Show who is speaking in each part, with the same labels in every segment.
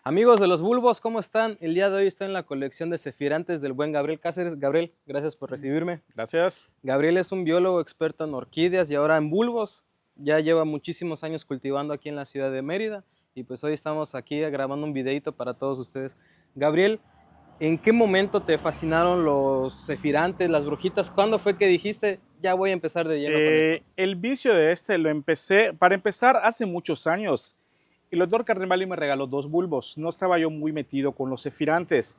Speaker 1: Amigos de los bulbos, ¿cómo están? El día de hoy estoy en la colección de cefirantes del buen Gabriel Cáceres. Gabriel, gracias por recibirme.
Speaker 2: Gracias.
Speaker 1: Gabriel es un biólogo experto en orquídeas y ahora en bulbos. Ya lleva muchísimos años cultivando aquí en la ciudad de Mérida y pues hoy estamos aquí grabando un videito para todos ustedes. Gabriel, ¿en qué momento te fascinaron los cefirantes, las brujitas? ¿Cuándo fue que dijiste, ya voy a empezar de lleno con esto?
Speaker 2: El vicio de lo empecé, para empezar, hace muchos años. El doctor Carnevali me regaló 2 bulbos. No estaba yo muy metido con los cefirantes.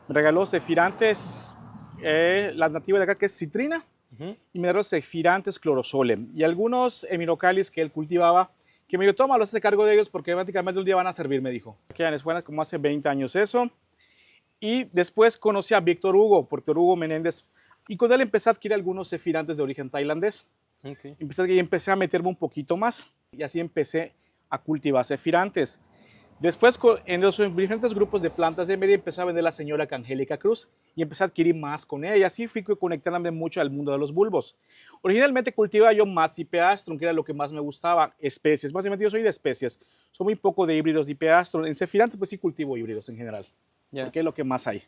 Speaker 2: Me regaló cefirantes, la nativa de acá que es citrina, y me regaló cefirantes clorosole. Y algunos emirocalis que él cultivaba, que me dijo, toma, los hace cargo de ellos porque prácticamente un día van a servir, me dijo. Que fue como hace 20 años eso. Y después conocí a Víctor Hugo Menéndez, y con él empecé a adquirir algunos cefirantes de origen tailandés.
Speaker 1: Okay.
Speaker 2: Empecé a meterme un poquito más y así empecé a cultivar cefirantes. Después, en los diferentes grupos de plantas de Mérida, empecé a vender la señora Angélica Cruz y empecé a adquirir más con ella. Y así fui conectándome mucho al mundo de los bulbos. Originalmente cultivaba yo más Dipeastrum, que era lo que más me gustaba, especies. Básicamente yo soy de especies, soy muy poco de híbridos Dipeastrum. En cefirantes pues sí cultivo híbridos en general, porque es lo que más hay.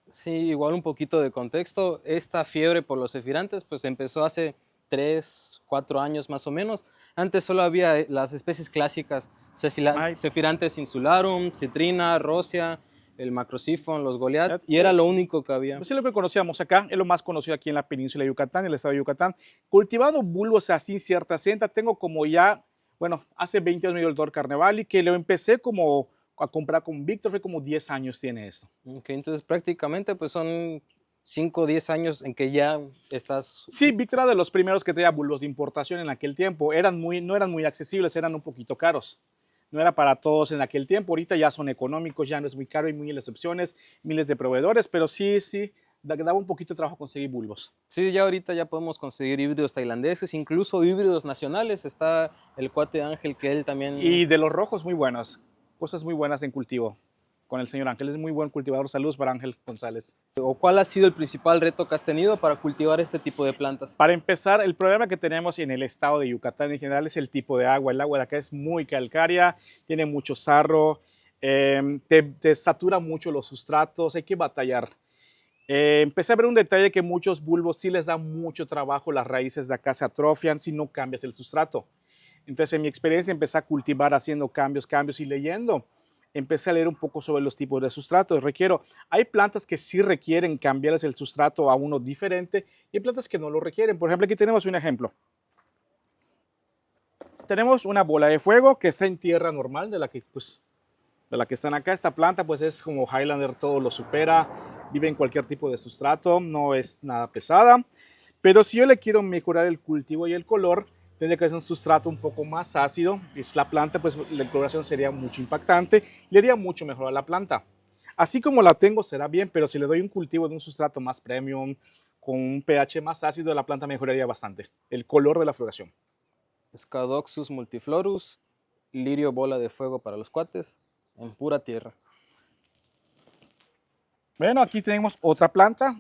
Speaker 1: Sí, igual un poquito de contexto. Esta fiebre por los cefirantes pues empezó hace 3, 4 años más o menos. Antes solo había las especies clásicas, Cefirantes insularum, citrina, rosia, el macrosifon, los goliath, y era lo único que había.
Speaker 2: Pues es lo que conocíamos acá, es lo más conocido aquí en la península de Yucatán, en el estado de Yucatán. Cultivando bulbos así en cierta senda, tengo como ya, bueno, hace 20 años me dio el doctor Carnevali, que lo empecé como a comprar con Víctor, fue como 10 años tiene esto.
Speaker 1: Ok, entonces prácticamente pues son 5 o 10 años en que ya estás...
Speaker 2: Sí, Víctor era de los primeros que traía bulbos de importación en aquel tiempo. No eran muy accesibles, eran un poquito caros. No era para todos en aquel tiempo. Ahorita ya son económicos, ya no es muy caro, hay miles de opciones, miles de proveedores, pero sí, daba un poquito de trabajo conseguir bulbos.
Speaker 1: Sí, ya ahorita ya podemos conseguir híbridos tailandeses, incluso híbridos nacionales. Está el cuate Ángel, que él también...
Speaker 2: Y de los rojos muy buenos, cosas muy buenas en cultivo. Con el señor Ángel, es muy buen cultivador. Saludos para Ángel González.
Speaker 1: ¿O cuál ha sido el principal reto que has tenido para cultivar este tipo de plantas?
Speaker 2: Para empezar, el problema que tenemos en el estado de Yucatán en general es el tipo de agua. El agua de acá es muy calcárea, tiene mucho sarro, te satura mucho los sustratos, hay que batallar. Empecé a ver un detalle que muchos bulbos sí les da mucho trabajo, las raíces de acá se atrofian si no cambias el sustrato. Entonces, en mi experiencia, empecé a cultivar haciendo cambios y leyendo. Empecé a leer un poco sobre los tipos de sustratos. Hay plantas que sí requieren cambiarles el sustrato a uno diferente y hay plantas que no lo requieren. Por ejemplo, aquí tenemos un ejemplo. Tenemos una bola de fuego que está en tierra normal, de la que están acá. Esta planta pues es como Highlander, todo lo supera, vive en cualquier tipo de sustrato, no es nada pesada. Pero si yo le quiero mejorar el cultivo y el color, tendría que ser un sustrato un poco más ácido. Es la planta, pues la coloración sería mucho impactante y le haría mucho mejor a la planta. Así como la tengo será bien, pero si le doy un cultivo de un sustrato más premium, con un pH más ácido, la planta mejoraría bastante el color de la floración.
Speaker 1: Scadoxus multiflorus, lirio bola de fuego para los cuates, en pura tierra.
Speaker 2: Bueno, aquí tenemos otra planta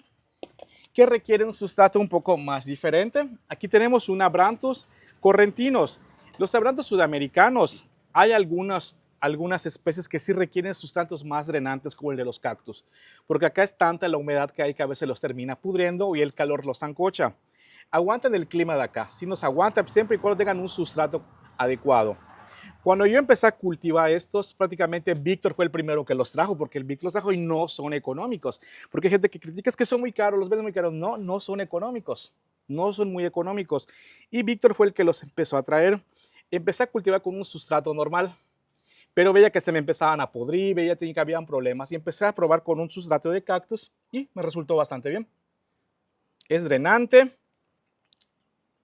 Speaker 2: que requiere un sustrato un poco más diferente. Aquí tenemos un Abranthus correntinos. Los Abranthus sudamericanos, hay algunas especies que sí requieren sustratos más drenantes como el de los cactus, porque acá es tanta la humedad que hay que a veces los termina pudriendo y el calor los zancocha. Aguantan el clima de acá, sí nos aguanta siempre y cuando tengan un sustrato adecuado. Cuando yo empecé a cultivar estos, prácticamente Víctor fue el primero que los trajo, porque el Víctor los trajo y no son económicos. Porque hay gente que critica que son muy caros, los venden muy caros. No, no son económicos. No son muy económicos. Y Víctor fue el que los empezó a traer. Empecé a cultivar con un sustrato normal, pero veía que se me empezaban a podrir, veía que habían problemas. Y empecé a probar con un sustrato de cactus y me resultó bastante bien. Es drenante,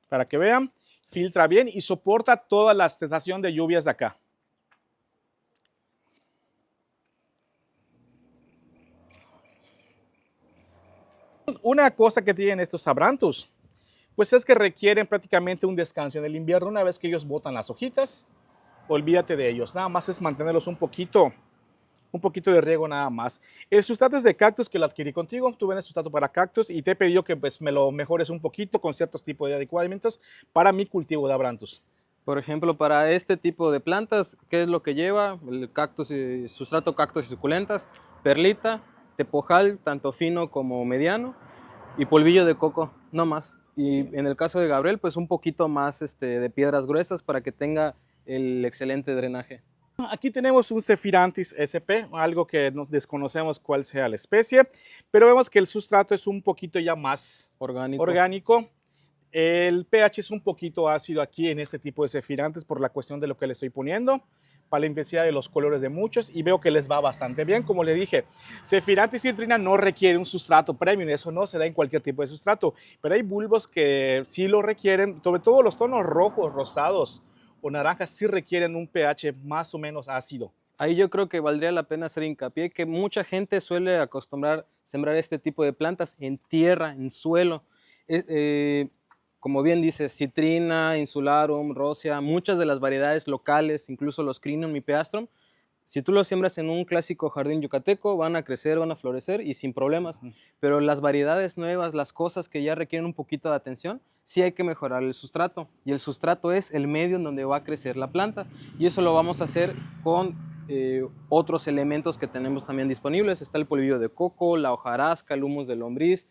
Speaker 2: para que vean. Filtra bien y soporta toda la estación de lluvias de acá. Una cosa que tienen estos Abranthus, pues es que requieren prácticamente un descanso en el invierno. Una vez que ellos botan las hojitas, olvídate de ellos. Nada más es mantenerlos un poquito de riego nada más. El sustrato es de cactus que lo adquirí contigo. Tú vendes sustrato para cactus y te he pedido que pues, me lo mejores un poquito con ciertos tipos de adecuamientos para mi cultivo de Abranthus.
Speaker 1: Por ejemplo, para este tipo de plantas, ¿qué es lo que lleva? El cactus, sustrato cactus y suculentas, perlita, tepojal, tanto fino como mediano, y polvillo de coco, no más.
Speaker 2: Sí.
Speaker 1: Y en el caso de Gabriel, pues un poquito más de piedras gruesas para que tenga el excelente drenaje.
Speaker 2: Aquí tenemos un Sephiranthus sp, algo que nos desconocemos cuál sea la especie, pero vemos que el sustrato es un poquito ya más orgánico. El pH es un poquito ácido aquí en este tipo de Sephiranthus por la cuestión de lo que le estoy poniendo, para la intensidad de los colores de muchos, y veo que les va bastante bien. Como le dije, Sephiranthus citrina no requiere un sustrato premium, eso no se da en cualquier tipo de sustrato, pero hay bulbos que sí lo requieren, sobre todo los tonos rojos, rosados o naranjas sí requieren un pH más o menos ácido.
Speaker 1: Ahí yo creo que valdría la pena hacer hincapié que mucha gente suele acostumbrar sembrar este tipo de plantas en tierra, en suelo. Como bien dice, citrina, insularum, rosea, muchas de las variedades locales, incluso los crinum y peastrum, si tú los siembras en un clásico jardín yucateco, van a crecer, van a florecer y sin problemas. Pero las variedades nuevas, las cosas que ya requieren un poquito de atención, sí hay que mejorar el sustrato. Y el sustrato es el medio en donde va a crecer la planta. Y eso lo vamos a hacer con otros elementos que tenemos también disponibles. Está el polvillo de coco, la hojarasca, el humus de lombriz.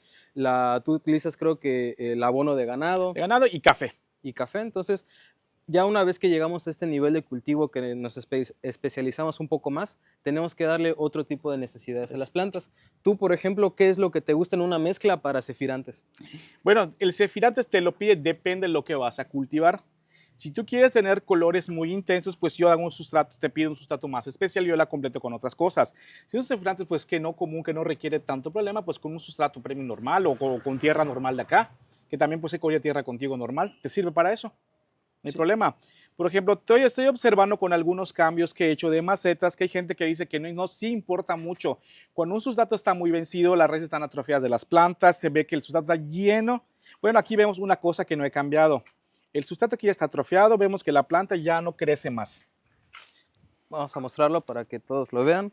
Speaker 1: Tú utilizas creo que el abono de ganado.
Speaker 2: De ganado y café.
Speaker 1: Y café, entonces ya una vez que llegamos a este nivel de cultivo que nos especializamos un poco más, tenemos que darle otro tipo de necesidades a las plantas. Tú, por ejemplo, ¿qué es lo que te gusta en una mezcla para Sephiranthus?
Speaker 2: Bueno, el Sephiranthus te lo pide, depende de lo que vas a cultivar. Si tú quieres tener colores muy intensos, pues yo hago un sustrato, te pido un sustrato más especial, yo la completo con otras cosas. Si es un Sephiranthus pues que no común, que no requiere tanto problema, pues con un sustrato premium normal o con tierra normal de acá, que también pues se corría tierra contigo normal, ¿te sirve para eso? No hay problema. Por ejemplo, estoy observando con algunos cambios que he hecho de macetas, que hay gente que dice que no sí importa mucho. Cuando un sustrato está muy vencido, las raíces están atrofiadas de las plantas, se ve que el sustrato está lleno. Bueno, aquí vemos una cosa que no he cambiado. El sustrato aquí ya está atrofiado, vemos que la planta ya no crece más.
Speaker 1: Vamos a mostrarlo para que todos lo vean.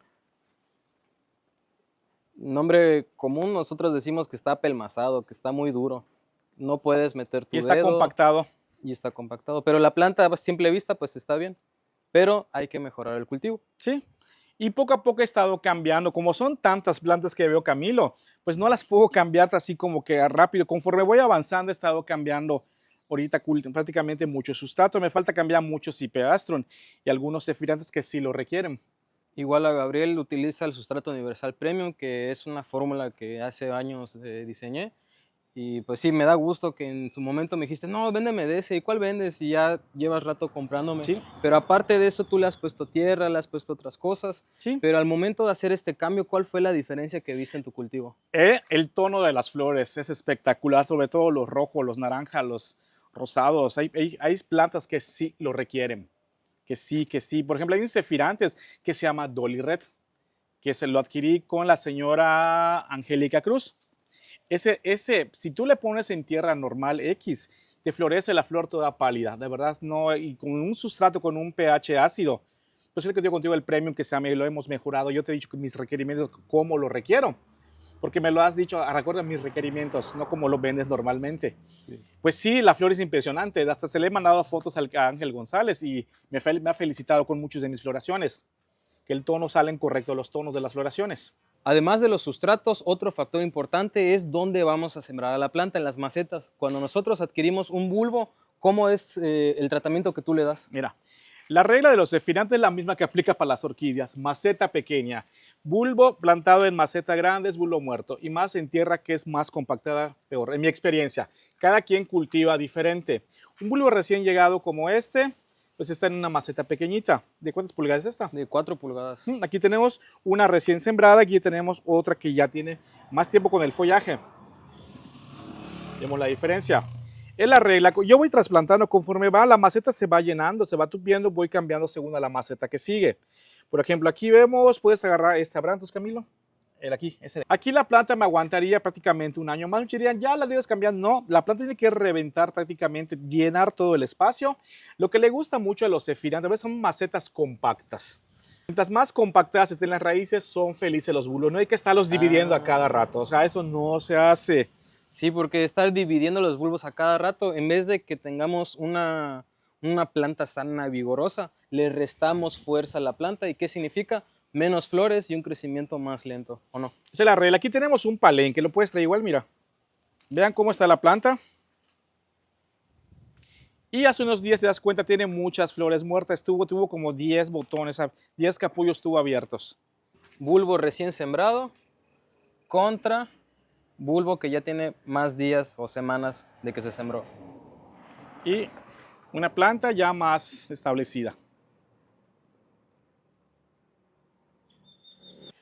Speaker 1: Nombre común, nosotros decimos que está apelmazado, que está muy duro. No puedes meter tu dedo.
Speaker 2: Y está compactado.
Speaker 1: Y está compactado. Pero la planta a simple vista pues está bien. Pero hay que mejorar el cultivo.
Speaker 2: Sí. Y poco a poco he estado cambiando. Como son tantas plantas que veo, Camilo, pues no las puedo cambiar así como que rápido. Conforme voy avanzando he estado cambiando ahorita prácticamente mucho sustrato. Me falta cambiar muchos Cipeastrum y algunos Sephiranthus que sí lo requieren.
Speaker 1: Igual a Gabriel utiliza el sustrato universal premium, que es una fórmula que hace años diseñé. Y pues sí, me da gusto que en su momento me dijiste, no, véndeme de ese. ¿Y cuál vendes? Y ya llevas rato comprándome.
Speaker 2: Sí.
Speaker 1: Pero aparte de eso, tú le has puesto tierra, le has puesto otras cosas.
Speaker 2: Sí.
Speaker 1: Pero al momento de hacer este cambio, ¿cuál fue la diferencia que viste en tu cultivo?
Speaker 2: El tono de las flores es espectacular, sobre todo los rojos, los naranjas, los rosados. Hay plantas que sí lo requieren. Que sí. Por ejemplo, hay un Sephiranthus que se llama Dolly Red, que se lo adquirí con la señora Angélica Cruz. Si tú le pones en tierra normal X, te florece la flor toda pálida, de verdad, no, y con un sustrato con un pH ácido. Pues es que yo contigo el premium que lo hemos mejorado. Yo te he dicho que mis requerimientos, cómo lo requiero, porque me lo has dicho, recuerda mis requerimientos, no como lo vendes normalmente. Sí. Pues sí, la flor es impresionante, hasta se le he mandado fotos a Ángel González y me ha felicitado con muchos de mis floraciones, que el tono salen correctos los tonos de las floraciones.
Speaker 1: Además de los sustratos, otro factor importante es dónde vamos a sembrar a la planta, en las macetas. Cuando nosotros adquirimos un bulbo, ¿cómo es el tratamiento que tú le das?
Speaker 2: Mira, la regla de los Sephiranthus es la misma que aplica para las orquídeas. Maceta pequeña, bulbo plantado en maceta grande es bulbo muerto, y más en tierra que es más compactada, peor. En mi experiencia, cada quien cultiva diferente. Un bulbo recién llegado como este, pues está en una maceta pequeñita. ¿De cuántas pulgadas es esta?
Speaker 1: De 4 pulgadas.
Speaker 2: Aquí tenemos una recién sembrada, aquí tenemos otra que ya tiene más tiempo con el follaje. Vemos la diferencia. Es la regla. Yo voy trasplantando conforme va, la maceta se va llenando, se va tupiendo, voy cambiando según a la maceta que sigue. Por ejemplo, aquí vemos, puedes agarrar este Abranthus, Camilo. Aquí la planta me aguantaría prácticamente un año más. Muchos dirían, ya la debes cambiar. No, la planta tiene que reventar prácticamente, llenar todo el espacio. Lo que le gusta mucho a los Sephiranthus son macetas compactas. Mientras más compactadas estén las raíces, son felices los bulbos. No hay que estarlos dividiendo a cada rato. O sea, eso no se hace.
Speaker 1: Sí, porque estar dividiendo los bulbos a cada rato, en vez de que tengamos una planta sana y vigorosa, le restamos fuerza a la planta. ¿Y qué significa? Menos flores y un crecimiento más lento, ¿o no?
Speaker 2: Esa es la regla. Aquí tenemos un palenque, lo puedes traer igual, mira. Vean cómo está la planta. Y hace unos días te das cuenta, tiene muchas flores muertas. Tuvo como 10 botones, 10 capullos tuvo abiertos.
Speaker 1: Bulbo recién sembrado contra bulbo que ya tiene más días o semanas de que se sembró.
Speaker 2: Y una planta ya más establecida.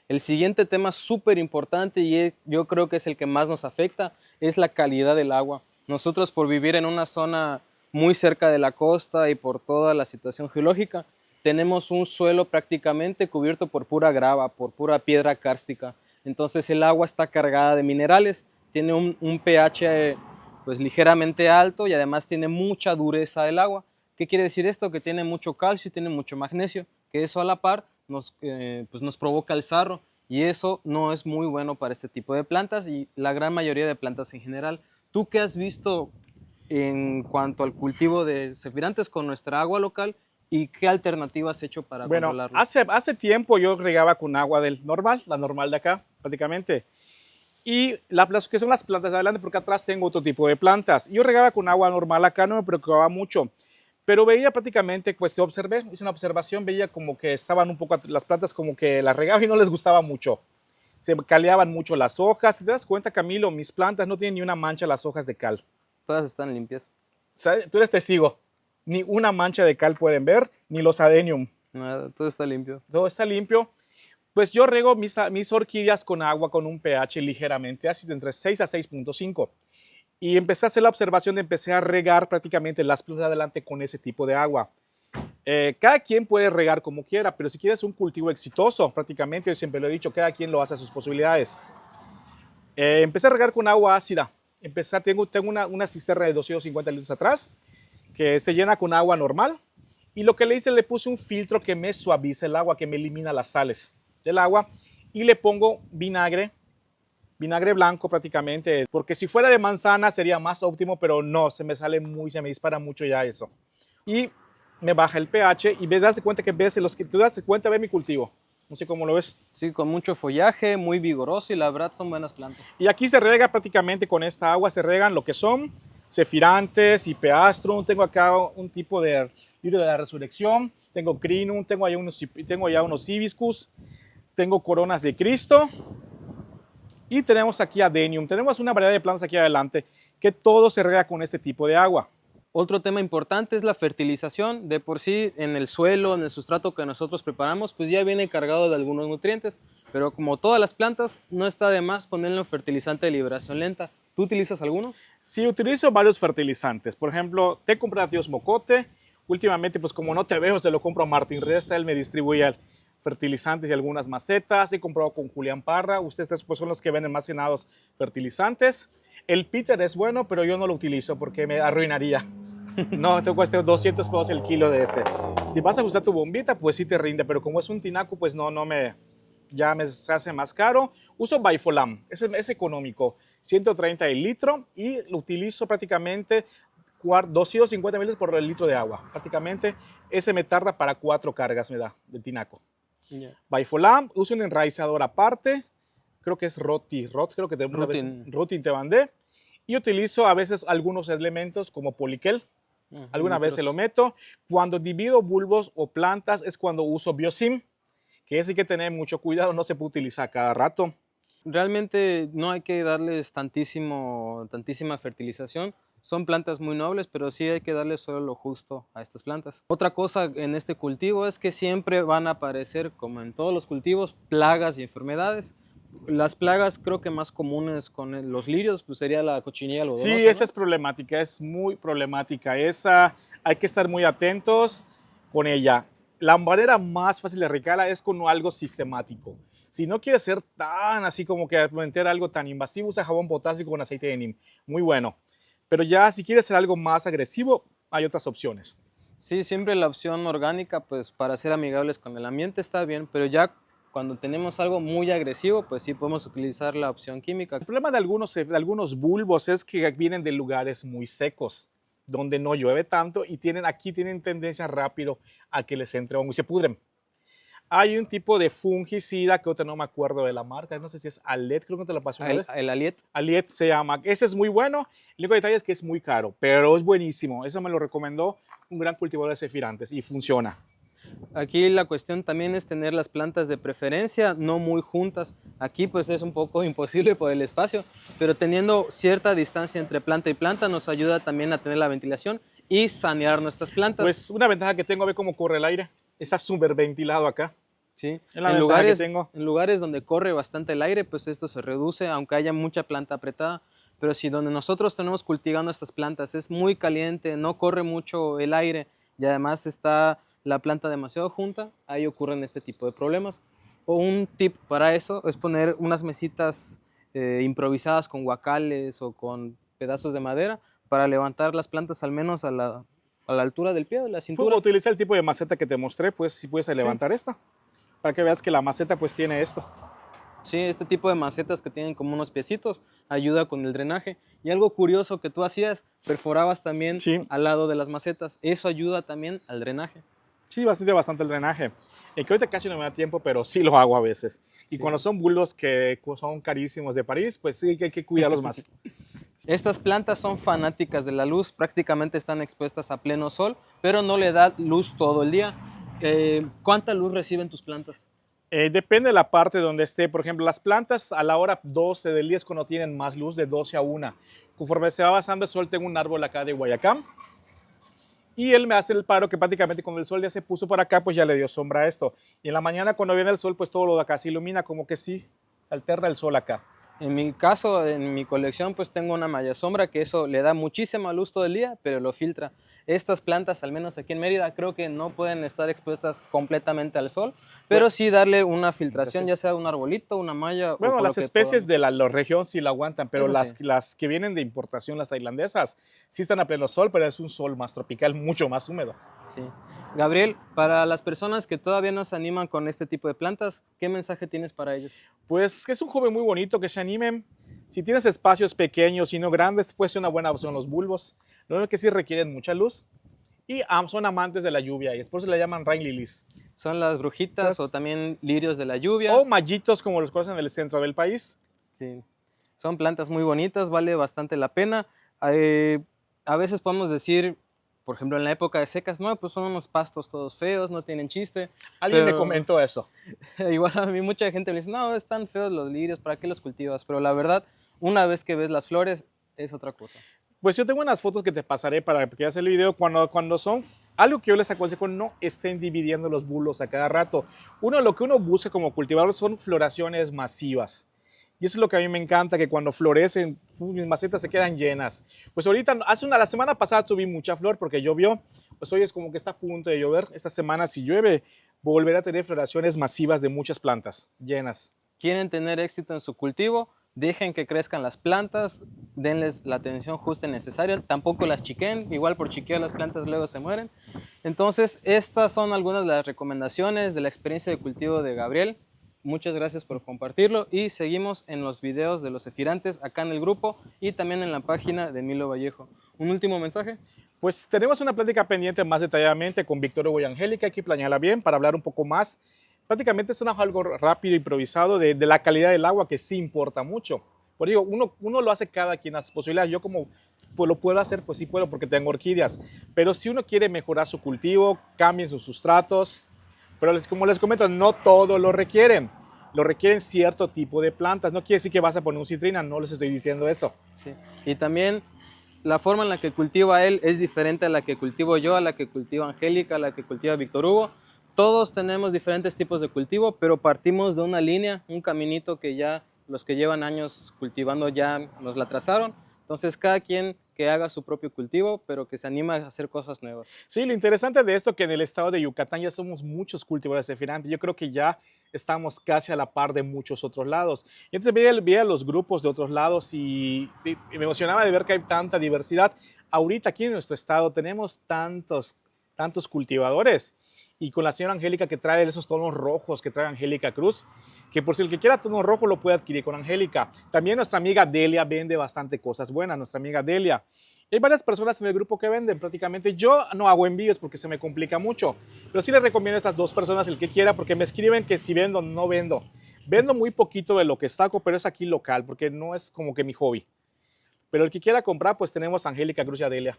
Speaker 1: El siguiente tema súper importante y yo creo que es el que más nos afecta es la calidad del agua. Nosotros por vivir en una zona muy cerca de la costa y por toda la situación geológica, tenemos un suelo prácticamente cubierto por pura grava, por pura piedra kárstica. Entonces el agua está cargada de minerales, tiene un pH pues ligeramente alto y además tiene mucha dureza el agua. ¿Qué quiere decir esto? Que tiene mucho calcio y tiene mucho magnesio, que eso a la par pues nos provoca el sarro y eso no es muy bueno para este tipo de plantas y la gran mayoría de plantas en general. ¿Tú qué has visto en cuanto al cultivo de cefirantes con nuestra agua local y qué alternativas has hecho para
Speaker 2: Bueno,
Speaker 1: controlarlo?
Speaker 2: hace tiempo yo regaba con agua del normal, la normal de acá, prácticamente. Y las que son las plantas de adelante, porque atrás tengo otro tipo de plantas. Yo regaba con agua normal acá, no me preocupaba mucho. Pero veía prácticamente, pues hice una observación, veía como que estaban un poco, las plantas como que las regaba y no les gustaba mucho. Se caleaban mucho las hojas. Si te das cuenta, Camilo, mis plantas no tienen ni una mancha las hojas de cal.
Speaker 1: Todas están limpias.
Speaker 2: ¿Sabes? Tú eres testigo. Ni una mancha de cal pueden ver, ni los adenium.
Speaker 1: Nada, todo está limpio.
Speaker 2: Todo está limpio. Pues yo rego mis orquídeas con agua con un pH ligeramente ácido, entre 6 a 6.5. Y empecé a hacer la observación de empecé a regar prácticamente las plantas de adelante con ese tipo de agua. Cada quien puede regar como quiera, pero si quieres un cultivo exitoso, prácticamente, yo siempre lo he dicho, cada quien lo hace a sus posibilidades. Empecé a regar con agua ácida. Tengo una cisterna de 250 litros atrás, que se llena con agua normal. Y lo que le hice, le puse un filtro que me suaviza el agua, que me elimina las sales del agua. Y le pongo vinagre blanco prácticamente, porque si fuera de manzana sería más óptimo, pero no, se me dispara mucho ya eso. Y me baja el pH y das de cuenta que tú das de cuenta, ve mi cultivo. No sé cómo lo ves.
Speaker 1: Sí, con mucho follaje, muy vigoroso y la verdad son buenas plantas.
Speaker 2: Y aquí se rega prácticamente con esta agua, se regan lo que son cefirantes, hipeastrum, tengo acá un tipo de lirio de la resurrección, tengo crinum, tengo allá unos hibiscus, tengo coronas de Cristo y tenemos aquí adenium. Tenemos una variedad de plantas aquí adelante que todo se rega con este tipo de agua.
Speaker 1: Otro tema importante es la fertilización. De por sí, en el suelo, en el sustrato que nosotros preparamos, pues ya viene cargado de algunos nutrientes. Pero como todas las plantas, no está de más ponerle un fertilizante de liberación lenta. ¿Tú utilizas alguno?
Speaker 2: Sí, utilizo varios fertilizantes. Por ejemplo, te compré a Dios Mocote. Últimamente, pues como no te veo, se lo compro a Martín Resta. Él me distribuye fertilizantes y algunas macetas. He comprado con Julián Parra. Ustedes pues son los que venden más llenados fertilizantes. El Peter es bueno, pero yo no lo utilizo porque me arruinaría. No, te cuesta 200 pesos el kilo de ese. Si vas a usar tu bombita, pues sí te rinde, pero como es un tinaco, pues se hace más caro. Uso Bifolam, es económico, 130 el litro y lo utilizo prácticamente 250 ml por el litro de agua. Prácticamente ese me tarda para 4 cargas, me da, de tinaco.
Speaker 1: Yeah.
Speaker 2: Bifolam, uso un enraizador aparte, creo que es Rutin te mandé. Y utilizo a veces algunos elementos como poliquel. Alguna vez se lo meto. Cuando divido bulbos o plantas es cuando uso Biosim, que ese hay que tener mucho cuidado, no se puede utilizar cada rato.
Speaker 1: Realmente no hay que darles tantísima fertilización. Son plantas muy nobles, pero sí hay que darles solo lo justo a estas plantas. Otra cosa en este cultivo es que siempre van a aparecer, como en todos los cultivos, plagas y enfermedades. Las plagas creo que más comunes con los lirios pues sería la cochinilla algodonosa.
Speaker 2: Sí,
Speaker 1: ¿no?
Speaker 2: esta es problemática, es muy problemática. Esa hay que estar muy atentos con ella. La manera más fácil de erradicarla es con algo sistemático. Si no quieres ser tan así como que meter algo tan invasivo, usa jabón potásico con aceite de neem. Muy bueno. Pero ya si quieres hacer algo más agresivo, hay otras opciones.
Speaker 1: Sí, siempre la opción orgánica pues para ser amigables con el ambiente está bien, pero ya cuando tenemos algo muy agresivo, pues sí podemos utilizar la opción química.
Speaker 2: El problema de algunos bulbos es que vienen de lugares muy secos. donde no llueve tanto y aquí tienen tendencia rápido a que les entre hongo y se pudren. Hay un tipo de fungicida que ahorita no me acuerdo de la marca, no sé si es Alet, creo que te lo pasé una vez.
Speaker 1: El Aliet.
Speaker 2: Aliet se llama, ese es muy bueno, el único detalle es que es muy caro, pero es buenísimo, eso me lo recomendó un gran cultivador de cefirantes y funciona.
Speaker 1: Aquí la cuestión también es tener las plantas de preferencia no muy juntas. Aquí pues es un poco imposible por el espacio, pero teniendo cierta distancia entre planta y planta nos ayuda también a tener la ventilación y sanear nuestras plantas.
Speaker 2: Pues una ventaja que tengo, ve cómo corre el aire, está súper ventilado acá.
Speaker 1: Sí,
Speaker 2: Es la
Speaker 1: en
Speaker 2: ventaja que tengo.
Speaker 1: lugares donde corre bastante el aire, pues esto se reduce, aunque haya mucha planta apretada. Pero si donde nosotros tenemos cultivando estas plantas es muy caliente, no corre mucho el aire y además está la planta demasiado junta, ahí ocurren este tipo de problemas. O un tip para eso es poner unas mesitas improvisadas con guacales o con pedazos de madera para levantar las plantas al menos a la altura del pie, de la cintura.
Speaker 2: Puedo utilizar el tipo de maceta que te mostré, pues si puedes levantar esta, para que veas que la maceta pues tiene esto.
Speaker 1: Sí, este tipo de macetas que tienen como unos piecitos ayuda con el drenaje. Y algo curioso que tú hacías, perforabas también al lado de las macetas. Eso ayuda también al drenaje.
Speaker 2: Sí, bastante el drenaje. Que ahorita casi no me da tiempo, pero sí lo hago a veces. Y cuando son bulbos que son carísimos de París, pues sí que hay que cuidarlos más.
Speaker 1: Estas plantas son fanáticas de la luz, prácticamente están expuestas a pleno sol, pero no le da luz todo el día. ¿Cuánta luz reciben tus plantas?
Speaker 2: Depende de la parte donde esté. Por ejemplo, las plantas a la hora 12 del día es cuando tienen más luz, de 12 a 1. Conforme se va avanzando el sol, tengo un árbol acá de Guayacán. Y él me hace el paro que prácticamente cuando el sol ya se puso para acá, pues ya le dio sombra a esto. Y en la mañana cuando viene el sol, pues todo lo de acá se ilumina, como que sí, alterna el sol acá.
Speaker 1: En mi caso, en mi colección, pues tengo una malla sombra que eso le da muchísima luz todo el día, pero lo filtra. Estas plantas, al menos aquí en Mérida, creo que no pueden estar expuestas completamente al sol, pero sí darle una filtración, ya sea un arbolito, una malla.
Speaker 2: Bueno, las especies de la región sí la aguantan, pero las que vienen de importación, las tailandesas, sí están a pleno sol, pero es un sol más tropical, mucho más húmedo.
Speaker 1: Sí. Gabriel, para las personas que todavía no se animan con este tipo de plantas, ¿qué mensaje tienes para ellos?
Speaker 2: Pues que es un joven muy bonito, que se animen. Si tienes espacios pequeños y no grandes, puede ser una buena opción los bulbos. Lo único que sí requieren mucha luz y son amantes de la lluvia y por eso le llaman rain lilies.
Speaker 1: Son las brujitas o también lirios de la lluvia.
Speaker 2: O mallitos como los conocen en el centro del país.
Speaker 1: Sí, son plantas muy bonitas, vale bastante la pena. A veces podemos decir, por ejemplo, en la época de secas, no, pues son unos pastos todos feos, no tienen chiste.
Speaker 2: Alguien me comentó eso.
Speaker 1: Igual a mí mucha gente me dice, no, están feos los lirios, ¿para qué los cultivas? Pero la verdad, una vez que ves las flores, es otra cosa.
Speaker 2: Pues yo tengo unas fotos que te pasaré para que veas el video cuando son. Algo que yo les aconsejo, no estén dividiendo los bulbos a cada rato. Lo que uno busca como cultivador son floraciones masivas. Y eso es lo que a mí me encanta, que cuando florecen, mis macetas se quedan llenas. Pues ahorita, la semana pasada subí mucha flor porque llovió. Pues hoy es como que está a punto de llover. Esta semana, si llueve, volveré a tener floraciones masivas de muchas plantas llenas.
Speaker 1: ¿Quieren tener éxito en su cultivo? Dejen que crezcan las plantas, denles la atención justa y necesaria, tampoco las chiquen, igual por chiquear las plantas luego se mueren. Entonces, estas son algunas de las recomendaciones de la experiencia de cultivo de Gabriel. Muchas gracias por compartirlo y seguimos en los videos de los cefirantes acá en el grupo y también en la página de Milo Vallejo. ¿Un último mensaje? Pues
Speaker 2: tenemos una plática pendiente más detalladamente con Víctor Hugo y Angélica, hay que planearla bien para hablar un poco más. Prácticamente es algo rápido, improvisado, de la calidad del agua, que sí importa mucho. Por digo, uno lo hace cada quien a sus posibilidades. Yo como pues, lo puedo hacer, pues sí puedo porque tengo orquídeas. Pero si uno quiere mejorar su cultivo, cambien sus sustratos. Pero como les comento, no todo lo requieren. Lo requieren cierto tipo de plantas. No quiere decir que vas a poner un citrina, no les estoy diciendo eso.
Speaker 1: Sí. Y también la forma en la que cultiva él es diferente a la que cultivo yo, a la que cultiva Angélica, a la que cultiva Víctor Hugo. Todos tenemos diferentes tipos de cultivo, pero partimos de una línea, un caminito que ya los que llevan años cultivando ya nos la trazaron. Entonces, cada quien que haga su propio cultivo, pero que se anima a hacer cosas nuevas.
Speaker 2: Sí, lo interesante de esto es que en el estado de Yucatán ya somos muchos cultivadores de cefirantes. Yo creo que ya estamos casi a la par de muchos otros lados. Y entonces veía los grupos de otros lados y me emocionaba de ver que hay tanta diversidad. Ahorita aquí en nuestro estado tenemos tantos cultivadores. Y con la señora Angélica que trae esos tonos rojos que trae Angélica Cruz, que por si el que quiera tono rojo lo puede adquirir con Angélica. También nuestra amiga Delia vende bastante cosas buenas, nuestra amiga Delia. Y hay varias personas en el grupo que venden prácticamente. Yo no hago envíos porque se me complica mucho, pero sí les recomiendo a estas dos personas el que quiera porque me escriben que si vendo, no vendo. Vendo muy poquito de lo que saco, pero es aquí local porque no es como que mi hobby. Pero el que quiera comprar, pues tenemos a Angélica Cruz y Adelia.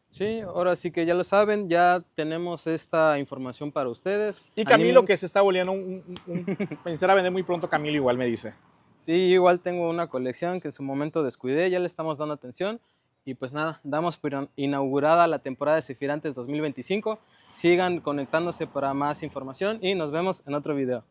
Speaker 1: Sí, ahora sí que ya lo saben, ya tenemos esta información para ustedes.
Speaker 2: Y Camilo,
Speaker 1: Anímense.
Speaker 2: que se está volviendo pensar a vender muy pronto, Camilo igual me dice.
Speaker 1: Sí, igual tengo una colección que en su momento descuidé, ya le estamos dando atención. Y pues nada, damos por inaugurada la temporada de Cefirantes 2025. Sigan conectándose para más información y nos vemos en otro video.